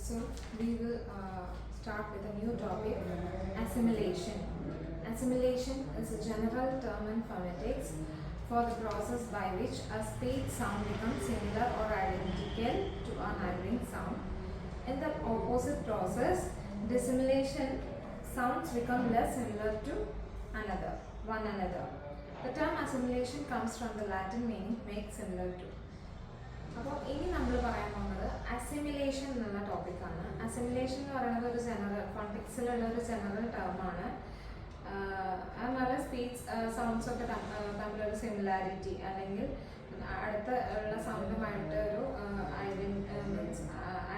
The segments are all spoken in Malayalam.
So we will start with a new topic, assimilation. Assimilation is a general term in phonetics for the process by which a speech sound becomes similar or identical to a neighboring sound. In the opposite process, dissimilation, sounds become less similar to one another. The term assimilation comes from the Latin meaning make similar to. അപ്പോൾ ഇനി നമ്മൾ പറയാൻ പോകുന്നത് അസിമിലേഷൻ എന്നുള്ള ടോപ്പിക്കാണ്. അസിമിലേഷൻ എന്ന് പറയുന്നത് ഒരു ജനറൽ കോണ്ടെക്സ്റ്റിലുള്ള ഒരു ജനറൽ ടേമാണ്. അതുപോലെ സ്പീച്ച് സൗണ്ട്സ് ഒക്കെ തമ്മിലൊരു സിമിലാരിറ്റി അല്ലെങ്കിൽ അടുത്ത ഉള്ള സൗണ്ടുമായിട്ട് ഒരു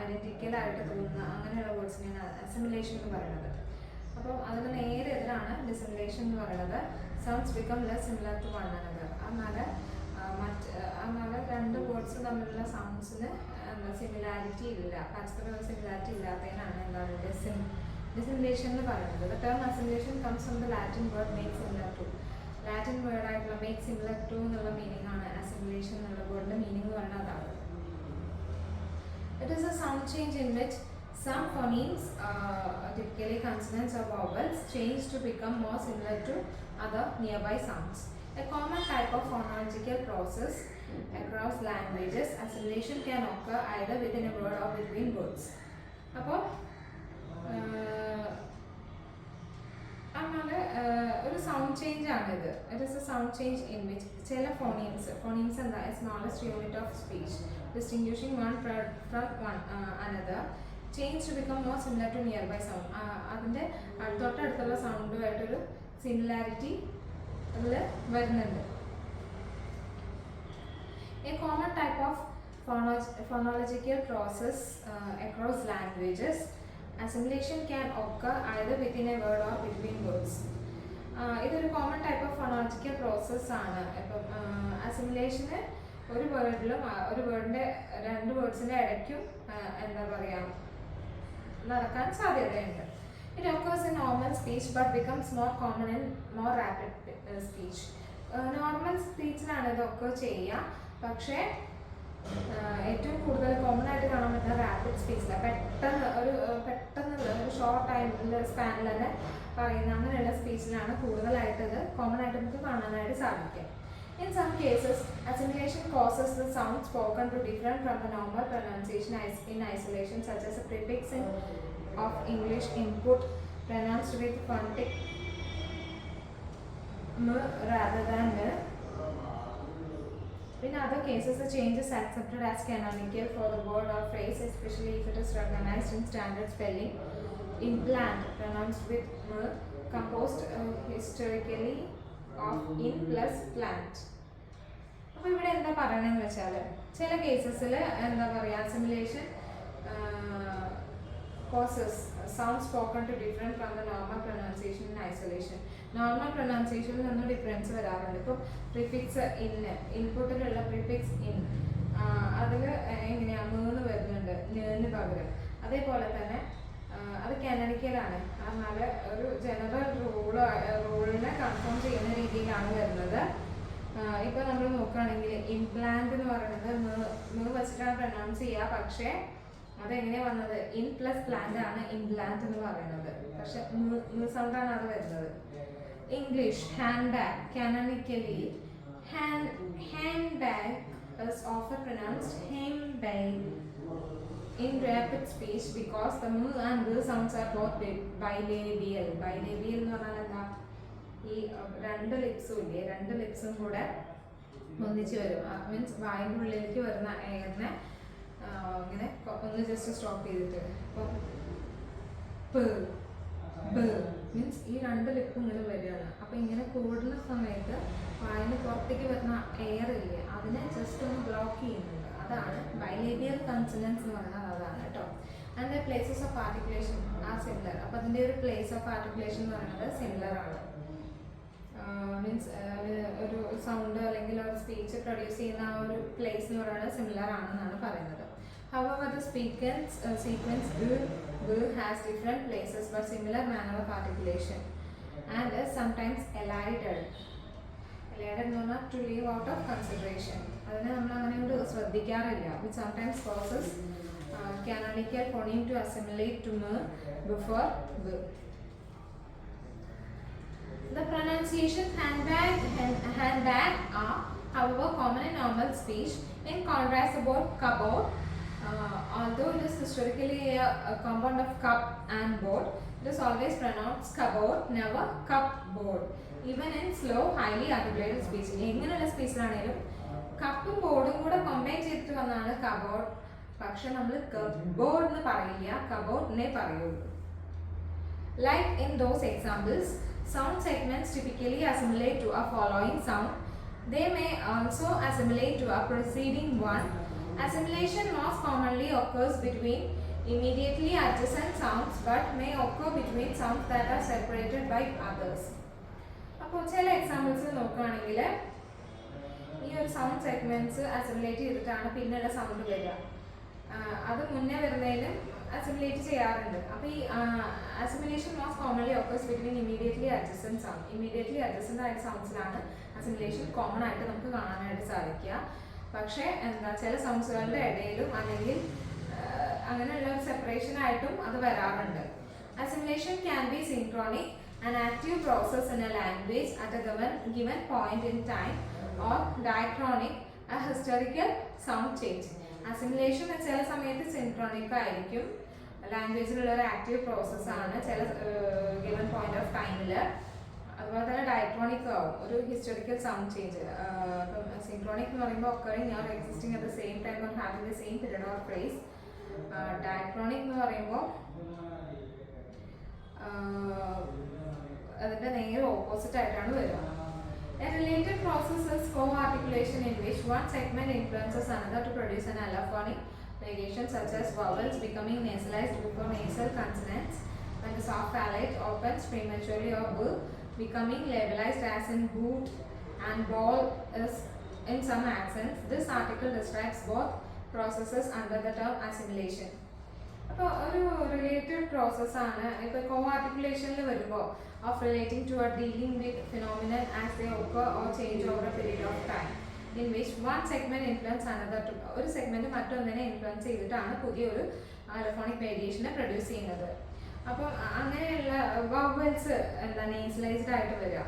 ഐഡൻറ്റിക്കലായിട്ട് തോന്നുന്ന അങ്ങനെയുള്ള വേർഡ്സിനെയാണ് അസിമിലേഷൻ എന്ന് പറയുന്നത്. അപ്പോൾ അതിന് നേരെ എതിരാണ് ഡിസിമിലേഷൻ എന്ന് പറയുന്നത്. Sounds become less similar to one another. എന്നാൽ രണ്ട് വേർഡ്സ് തമ്മിലുള്ള സൗണ്ട്സിന് സിമിലാരിറ്റി ഇല്ല, പരസ്പരം സിമിലാരിറ്റി ഇല്ലാത്തതിനാണ് എന്താണ് ഡിസിമിലേഷൻ എന്ന് പറയുന്നത്. The term assimilation comes from the Latin word make similar to. Latin word ആയിട്ടുള്ള മേക്ക് സിമിലർ ടു എന്നുള്ള മീനിങ് ആണ് അസിമിലേഷൻ എന്നുള്ള വേർഡിന്റെ മീനിങ് എന്ന് പറയുന്നത് അതാണ്. It is a sound change in which some phonemes, typically consonants or vowels, change to become more similar to other nearby sounds. A common type of phonological process across languages, assimilation can occur either within a word or between words. അപ്പോൾ അങ്ങനെ ഒരു സൗണ്ട് ചേഞ്ച് ആണിത്. It is a sound change in which ചില ഫോണീംസ് എന്താ smallest unit of speech distinguishing one from another change to become more similar to nearby sound. അതിൻ്റെ തൊട്ടടുത്തുള്ള സൗണ്ടുമായിട്ടൊരു സിമിലാരിറ്റി അതിൽ വരുന്നുണ്ട്. A common type of phonological process across languages, assimilation can occur either within a word or between words. ഇതൊരു common type of phonological process ആണ്. ഇപ്പം അസിമിലേഷന് ഒരു വേർഡിലും ഒരു വേർഡിൻ്റെ രണ്ട് വേർഡ്സിൻ്റെ ഇടയ്ക്കും എന്താ പറയുക നടക്കാൻ സാധ്യതയുണ്ട്. It occurs in normal speech but becomes more common in more rapid speech. Normal സ്പീച്ചിലാണ് ഇത് ഒക്കർ ചെയ്യുക, പക്ഷേ ഏറ്റവും കൂടുതൽ കോമൺ ആയിട്ട് കാണാൻ പറ്റുന്ന റാപ്പിഡ് സ്പീച്ചിലാണ്. പെട്ടെന്നുള്ള ഒരു ഷോർട്ട് ടൈമിൽ സ്പാനിൽ തന്നെ പറയുന്ന അങ്ങനെയുള്ള സ്പീച്ചിലാണ് കൂടുതലായിട്ട് ഇത് കോമൺ ആയിട്ട് നമുക്ക് കാണാനായിട്ട് സാധിക്കും. In some cases, assimilation causes the sound spoken to differ from the normal pronunciation in isolation, such as a prefix of English input pronounced with phonetic m rather than n. In other cases, the change is accepted as canonical for the word or phrase, especially if it is recognized in standard spelling. Implant, pronounced with m, composed historically of in plus plant. അപ്പോൾ ഇവിടെ എന്താ പറയണമെന്ന് വെച്ചാൽ ചില കേസസിൽ എന്താ പറയുക assimilation causes sounds spoken to different from the normal pronunciation in isolation. Normal പ്രൊനൗൺസിയേഷനിൽ നിന്ന് ഡിഫറൻസ് വരാറുണ്ട്. ഇപ്പോൾ പ്രിഫിക്സ് ഇൻപുട്ടിലുള്ള പ്രിഫിക്സ് ഇൻ അതിൽ എങ്ങനെയാണ് മൂന്ന് വരുന്നുണ്ട് ന് പകരം. അതേപോലെ തന്നെ അത് കാനണിക്കലാണ്. എന്നാൽ ഒരു ജനറൽ റൂളിനെ കൺഫേം ചെയ്യുന്ന രീതിയിലാണ് വരുന്നത്. ഇപ്പോൾ നമ്മൾ നോക്കുകയാണെങ്കിൽ ഇംപ്ലാന്റ് എന്ന് പറയുന്നത് വെച്ചിട്ടാണ് പ്രൊനൗൺസ് ചെയ്യുക, പക്ഷേ അതെങ്ങനെയാണ് വന്നത് ഇൻ പ്ലസ് പ്ലാന്റ് ആണ് ഇംപ്ലാന്റ് എന്ന് പറയുന്നത്, പക്ഷെ സൗണ്ടാണ് അത് വരുന്നത്. English handbag, canonically handbag is often pronounced handbag in rapid speech because the m and b sounds are both bilabial. Bilabial എന്ന് പറഞ്ഞാൽ എന്താ, ഈ രണ്ട് ലിപ്സും കൂടെ ഒന്നിച്ച് വരും. മീൻസ് വായിൻ്റെ ഉള്ളിലേക്ക് വരുന്ന എയറിനെ ഇങ്ങനെ ഒന്ന് ജസ്റ്റ് സ്റ്റോപ്പ് ചെയ്തിട്ട് ഇപ്പം മീൻസ് ഈ രണ്ട് ലിപ്പും ഇങ്ങനെ വരികയാണ്. അപ്പം ഇങ്ങനെ കൂടുന്ന സമയത്ത് വായിന് പുറത്തേക്ക് വരുന്ന എയർ ഇല്ലേ അതിനെ ജസ്റ്റ് ഒന്ന് ബ്ലോക്ക് ചെയ്യുന്നുണ്ട്. അതാണ് ബൈലേബിയൽ കൺസണൻസ് എന്ന് പറയുന്നത്, അതാണ് കേട്ടോ. ആൻഡ് പ്ലേസസ് ഓഫ് ആർട്ടിക്കുലേഷൻ ആ സിമിലർ. അപ്പം അതിൻ്റെ ഒരു പ്ലേസ് ഓഫ് ആർട്ടിക്കുലേഷൻ എന്ന് പറയുന്നത് സിമിലർ ആണ്. മീൻസ് ഒരു സൗണ്ട് അല്ലെങ്കിൽ ഒരു സ്പീച്ച് പ്രൊഡ്യൂസ് ചെയ്യുന്ന ആ ഒരു പ്ലേസ് എന്ന് പറയുന്നത് സിമിലർ ആണെന്നാണ് പറയുന്നത്. However, the sequence g has different places but similar manner of articulation and is sometimes elided. Elided എന്ന് പറഞ്ഞാൽ to leave out of consideration. അതിനെ നമ്മൾ അങ്ങനെ ശ്രദ്ധിക്കാറില്ല. Which sometimes causes canonical phoneme to assimilate to m before b. The pronunciation handbag are, however, common in normal speech. In contrast, the word cupboard, although it is historically a compound of cup and board, it is always pronounced cupboard, never cupboard. Even in slow, highly articulated speech. എങ്ങനെയുള്ള സ്പീച്ചിലാണെങ്കിലും കപ്പും ബോർഡും കൂടെ കമ്പൈൻ ചെയ്തിട്ട് വന്നാണ് കബോർഡ്. പക്ഷെ നമ്മൾ കബോർഡ് എന്ന് പറയില്ല, കബോർഡിനെ പറയുള്ളൂ. Like in those examples, sound segments typically assimilate to a following sound. They may also assimilate to a preceding one. Assimilation most commonly occurs between immediately adjacent sounds but may occur between sounds that are separated by others. അപ്പോൾ ചില എക്സാമ്പിൾസ് നോക്കുകയാണെങ്കിൽ ഈ ഒരു സൗണ്ട് സെഗ്മെന്റ്സ് അസിമുലേറ്റ് ചെയ്തിട്ടാണ് പിന്നെയുള്ള സൗണ്ട് വരിക. അത് മുന്നേ വരുന്നതിനും അസിമുലേറ്റ് ചെയ്യാറുണ്ട്. അപ്പോൾ ഈ assimilation most commonly occurs between immediately adjacent sound. Immediately adjacent ആയ സൗണ്ട്സിലാണ് അസിമുലേഷൻ കോമൺ ആയിട്ട് നമുക്ക് കാണാനായിട്ട് സാധിക്കുക. പക്ഷേ ചില സൗണ്ട്സുകളുടെ ഇടയിലും അല്ലെങ്കിൽ അങ്ങനെയുള്ള ഒരു സെപ്പറേഷൻ ആയിട്ടും അത് വരാറുണ്ട്. Assimilation can be synchronic, an active process in a language at a given point in time, or diachronic, a historical sound change. Assimilation ചില സമയത്ത് സിൻക്രോണിക് ആയിരിക്കും, ലാംഗ്വേജിലുള്ള ഒരു ആക്റ്റീവ് പ്രോസസ്സാണ് ചില ഗിവൻ പോയിന്റ് ഓഫ് ടൈമിൽ. അതുപോലെ തന്നെ ഡയക്രോണിക് ആവും, ഒരു ഹിസ്റ്റോറിക്കൽ സൗണ്ട് ചേഞ്ച്. ഇപ്പം സിൻക്രോണിക് എന്ന് പറയുമ്പോൾ occurring or existing at the same time or having the same period or phrase. Diachronic എന്ന് പറയുമ്പോൾ അതിൻ്റെ നേരെ ഓപ്പോസിറ്റ് ആയിട്ടാണ് വരിക. A related process is co-articulation, in which one segment influences another to produce an allophonic variation, such as vowels becoming nasalized before nasal consonants when the soft palate opens prematurely, or b becoming labelized as in boot and ball is in some accents. This article describes both processes under the term assimilation. അപ്പോൾ ഒരു റിലേറ്റഡ് പ്രോസസ്സാണ്. ഇപ്പോൾ കോ ആർട്ടിക്കുലേഷനിൽ വരുമ്പോൾ of relating to or dealing with phenomenon as they occur or change over a period of time in which one segment influence another to. ഒരു സെഗ്മെന്റ് മറ്റൊന്നിനെ ഇൻഫ്ലുവൻസ് ചെയ്തിട്ടാണ് പുതിയൊരു അലോഫോണിക് വേരിയേഷനെ പ്രൊഡ്യൂസ് ചെയ്യുന്നത്. അപ്പം അങ്ങനെയുള്ള വവൽസ് നേസലൈസ്ഡ് ആയിട്ട് വരിക,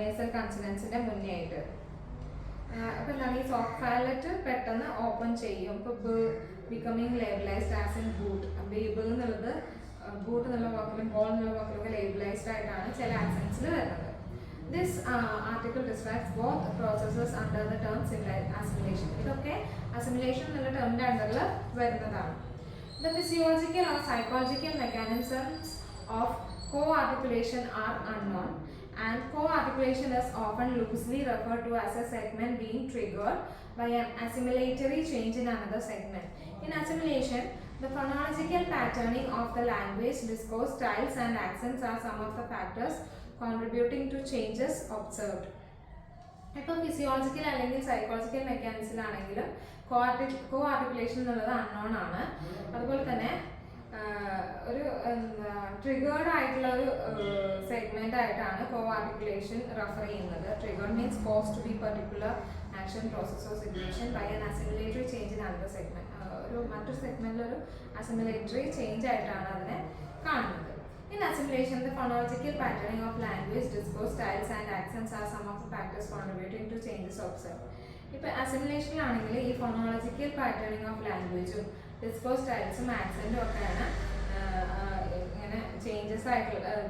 നേസൽ കൺസണൻസിന്റെ മുന്നേ ആയിട്ട്. അപ്പോൾ എന്താണ് ഈ സോഫ്റ്റ് പാലറ്റ് പെട്ടെന്ന് ഓപ്പൺ ചെയ്യും. ഇപ്പോൾ b becoming labialised as in boot. Babe എന്നുള്ളത് ബൂട്ട് എന്നുള്ള വാക്കിലും ബോൾ എന്നുള്ള വാക്കിലൊക്കെ ലേബിലൈസ്ഡ് ആയിട്ടാണ് ചില ആക്സൻസിൽ വരുന്നത്. This article describes both processes under the term assimilation. ഇതൊക്കെ അസിമുലേഷൻ എന്നുള്ള ടേമിൻ്റെ അണ്ടറിൽ വരുന്നതാണ്. The physiological or psychological mechanisms of co-articulation are unknown, and co-articulation is often loosely referred to as a segment being triggered by an assimilatory change in another segment. In assimilation, the phonological patterning of the language, discourse styles and accents are some of the factors contributing to changes observed. ഇപ്പോൾ ഫിസിയോളജിക്കൽ അല്ലെങ്കിൽ സൈക്കോളജിക്കൽ മെക്കാനിക്സിലാണെങ്കിലും കോ ആർട്ടിക്കുലേഷൻ എന്നുള്ളത് അൺനോൺ ആണ്. അതുപോലെ തന്നെ ഒരു ട്രിഗേർഡ് ആയിട്ടുള്ള ഒരു സെഗ്മെന്റ് ആയിട്ടാണ് കോ ആർട്ടിക്കുലേഷൻ റെഫർ ചെയ്യുന്നത്. Triggered means cause to be particular action process or situation by an assimilatory change in another segment. ഒരു മറ്റൊരു സെഗ്മെന്റിൽ ഒരു അസിമുലേറ്ററി ചേഞ്ച് ആയിട്ടാണ് അതിനെ കാണുന്നത്. In assimilation, the phonological patterning of language, discourse styles and accents are some of the factors contributing to changes observed. ഇപ്പോൾ അസിമുലേഷനിലാണെങ്കിൽ ഈ ഫോണോളജിക്കൽ പാറ്റേണിങ് ഓഫ് ലാംഗ്വേജും ഡിസ്കോസ് സ്റ്റൈൽസും ആക്സെൻറ്റും ഒക്കെയാണ് ഇങ്ങനെ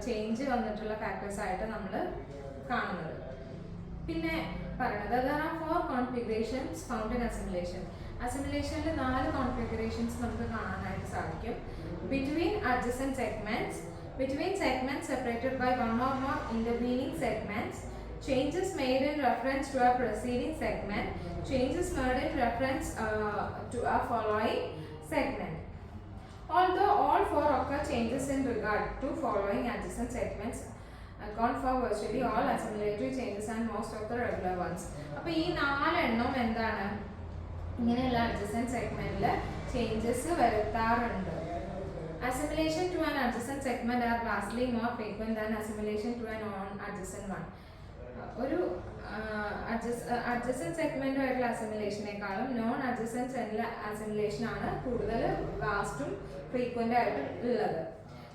ചേഞ്ച് വന്നിട്ടുള്ള ഫാക്ടേഴ്സ് ആയിട്ട് നമ്മൾ കാണുന്നത്. പിന്നെ പറയുന്നത് there are 4 configurations found in assimilation. അസിമുലേഷനിൽ 4 configurations നമുക്ക് കാണാനായിട്ട് സാധിക്കും. Between adjacent segments, between segments separated by one or more intervening segments, changes made in reference to a preceding segment, changes made in reference to a following segment. Although all 4 occur, changes in regard to following adjacent segments account for virtually all assimilatory changes and most of the regular ones. അപ്പോൾ ഈ 4 എണ്ണം എന്താണ്, ഇങ്ങനെയുള്ള adjacent segmentൽ ചേഞ്ചസ് വരുത്താറുണ്ട്. Assimilation to an adjacent segment are vastly more frequent than assimilation to a non-adjacent one. ഒരു adjacent സെഗ്മെന്റുമായിട്ടുള്ള അസിമിലേഷനേക്കാളും നോൺ അഡ്ജസന്റ് സെല്ലിലെ അസിമിലേഷൻ ആണ് കൂടുതൽ വാസ്റ്റും ഫ്രീക്വന്റ് ആയിട്ട് ഉള്ളത്.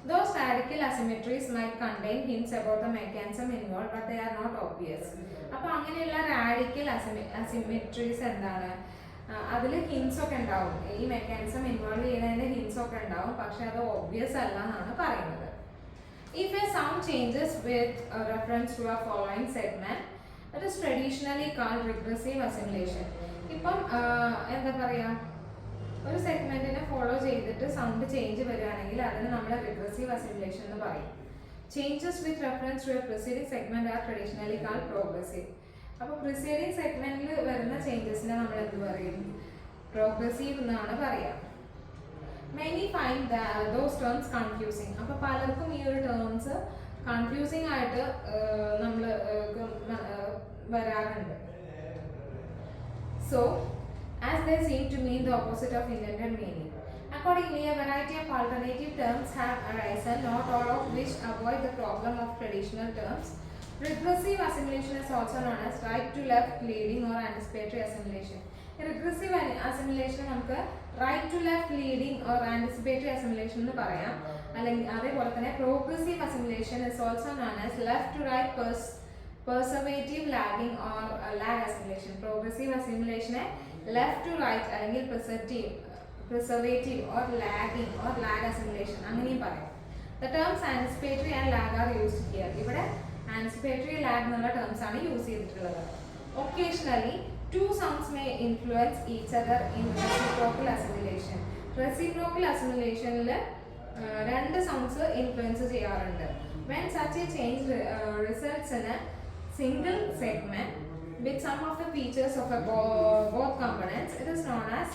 Those radical asymmetries might contain hints about the mechanism involved, but they are not obvious. അപ്പോൾ അങ്ങനെയുള്ള റാഡിക്കൽ അസിമെട്രീസ് എന്താണ്? അതിൽ ഹിൻസ് ഒക്കെ ഉണ്ടാവും, ഈ മെക്കാനിസം ഇൻവോൾവ് ചെയ്യുന്നതിന്റെ ഹിൻസ് ഒക്കെ ഉണ്ടാവും, പക്ഷെ അത് ഒബ്വിയസ് അല്ല എന്നാണ് പറയുന്നത്. If a sound changes with reference to a following segment, that is traditionally called regressive assimilation. ഇപ്പം എന്താ പറയുക, ഒരു സെഗ്മെന്റിനെ ഫോളോ ചെയ്തിട്ട് സൗണ്ട് ചേഞ്ച് വരികയാണെങ്കിൽ അതിന് നമ്മൾ റിഗ്രസീവ് അസിമിലേഷൻ എന്ന് പറയും. Changes with reference to a preceding segment are traditionally called progressive. അപ്പോൾ പ്രിസീഡിംഗ് സെഗ്മെന്റിൽ വരുന്ന ചേഞ്ചസിനെ നമ്മൾ എന്ത് പറയും? പ്രോഗ്രസീവ് എന്നാണ് പറയാം. Many find those terms confusing. അപ്പോൾ പലർക്കും ഈ ഒരു ടേംസ് കൺഫ്യൂസിങ് ആയിട്ട് നമ്മൾ വരാറുണ്ട്. So as they seem to mean the opposite of intended meaning. Accordingly, a variety of alternative terms have arisen, not all of which avoid the problem of traditional terms. Regressive assimilation is also known as right to left leading or anticipatory assimilation. Regressive assimilation നമുക്ക് right to left leading or anticipatory assimilation എന്ന് പറയാം. അല്ലെങ്കിൽ അതേപോലെ തന്നെ progressive assimilation is also known as left to right perservative lagging or lag assimilation. Progressive assimilation left to right അല്ലെങ്കിൽ preservative or lagging or lag assimilation അങ്ങനെയും പറയാം. The terms anticipatory and lag are used here. ഇവിടെ ആൻറ്റിസിപ്പേറ്ററി ലാഗ് എന്നുള്ള ടേംസ് ആണ് യൂസ് ചെയ്തിട്ടുള്ളത്. Occasionally two sounds may influence each other in reciprocal assimilation. Reciprocal അസിമിലേഷനിൽ രണ്ട് സൗണ്ട്സ് ഇൻഫ്ലുവൻസ് ചെയ്യാറുണ്ട്. When such a change results in a single segment with some of the features of both components, it is known as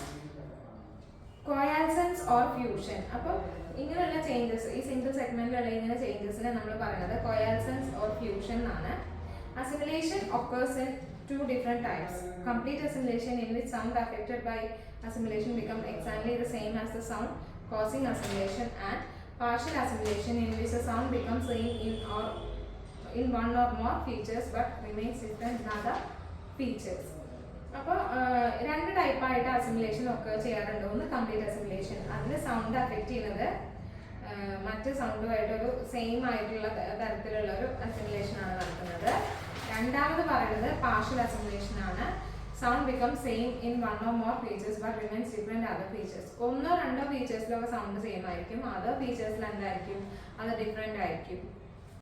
coalescence or fusion. അപ്പോൾ ഇങ്ങനെയുള്ള ചേഞ്ചസ് ഈ സിംഗിൾ സെഗ്മെന്റിലുള്ള ഇങ്ങനെ ചേഞ്ചസിനെ നമ്മൾ പറയുന്നത് coalescence or fusion എന്നാണ്. Assimilation occurs in two different types. Complete assimilation, in which sound affected by assimilation become exactly the same as the sound causing assimilation, and partial assimilation, in which the sound becomes same in one or more features but remains different in other features. അപ്പോൾ രണ്ട് ടൈപ്പായിട്ട് അസിമിലേഷൻ ഒക്കെ ചെയ്യാറുണ്ട്. ഒന്ന് കംപ്ലീറ്റ് അസിമിലേഷൻ, അതിന് സൗണ്ട് അഫക്റ്റ് ചെയ്യുന്നത് മറ്റ് സൗണ്ടുമായിട്ടൊരു സെയിം ആയിട്ടുള്ള തരത്തിലുള്ള ഒരു അസിമിലേഷൻ ആണ് നടക്കുന്നത്. രണ്ടാമത് പറയുന്നത് പാർഷ്യൽ അസിമിലേഷൻ ആണ്. Sound become same in one or more features but remains different other features. ഒന്നോ രണ്ടോ ഫീച്ചേഴ്സിലൊക്കെ സൗണ്ട് സെയിം ആയിരിക്കും, അതർ ഫീച്ചേഴ്സിൽ എന്തായിരിക്കും, അത് ഡിഫറെന്റ് ആയിരിക്കും.